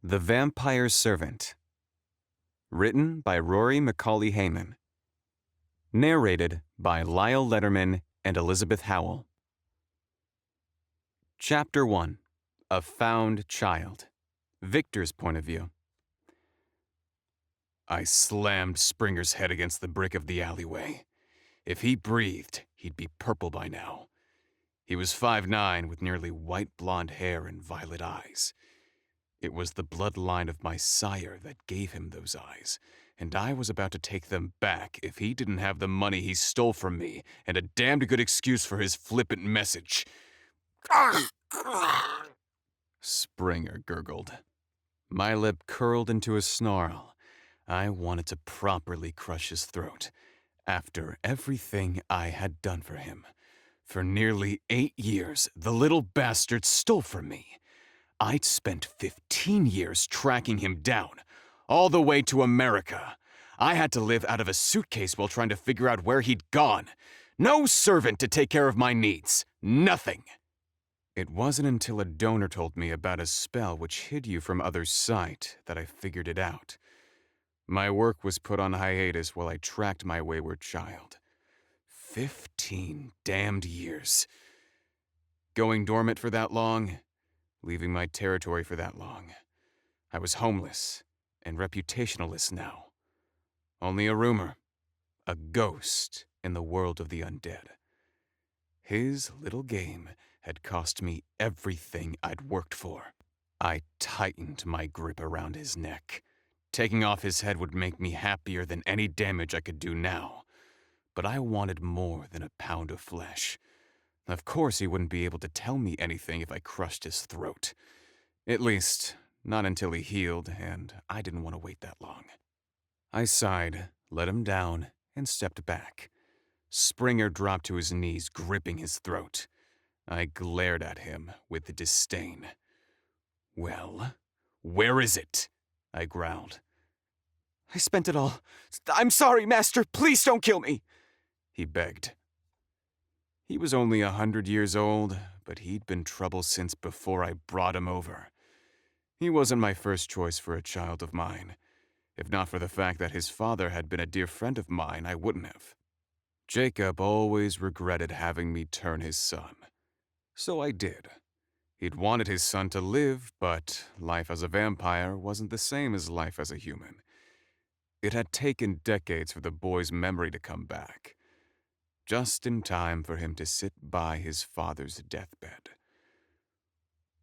The Vampire Servant. Written by Rory Macaulay Heyman. Narrated by Lyle Letterman and Elizabeth Howell. Chapter 1. A Found Child. Victor's point of view. I slammed Springer's head against the brick of the alleyway. If he breathed, he'd be purple by now. He was 5'9", with nearly white blonde hair and violet eyes. It was the bloodline of my sire that gave him those eyes, and I was about to take them back if he didn't have the money he stole from me and a damned good excuse for his flippant message. Springer gurgled. My lip curled into a snarl. I wanted to properly crush his throat, after everything I had done for him. For nearly 8 years, the little bastard stole from me. I'd spent 15 years tracking him down, all the way to America. I had to live out of a suitcase while trying to figure out where he'd gone. No servant to take care of my needs. Nothing. It wasn't until a donor told me about a spell which hid you from others' sight that I figured it out. My work was put on hiatus while I tracked my wayward child. 15 damned years. Going dormant for that long, leaving my territory for that long. I was homeless and reputationalist now. Only a rumor, a ghost in the world of the undead. His little game had cost me everything I'd worked for. I tightened my grip around his neck. Taking off his head would make me happier than any damage I could do now. But I wanted more than a pound of flesh. Of course he wouldn't be able to tell me anything if I crushed his throat. At least, not until he healed, and I didn't want to wait that long. I sighed, let him down, and stepped back. Springer dropped to his knees, gripping his throat. I glared at him with disdain. "Well, where is it?" I growled. "I spent it all. I'm sorry, Master. Please don't kill me," he begged. He was only 100 years old, but he'd been trouble since before I brought him over. He wasn't my first choice for a child of mine. If not for the fact that his father had been a dear friend of mine, I wouldn't have. Jacob always regretted having me turn his son. So I did. He'd wanted his son to live, but life as a vampire wasn't the same as life as a human. It had taken decades for the boy's memory to come back, just in time for him to sit by his father's deathbed.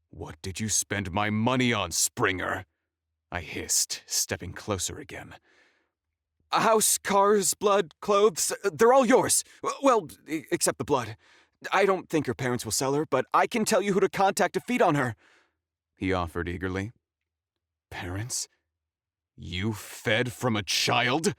"What did you spend my money on, Springer?" I hissed, stepping closer again. "A house, cars, blood, clothes, they're all yours. Well, except the blood. I don't think her parents will sell her, but I can tell you who to contact to feed on her," he offered eagerly. "Parents? You fed from a child?"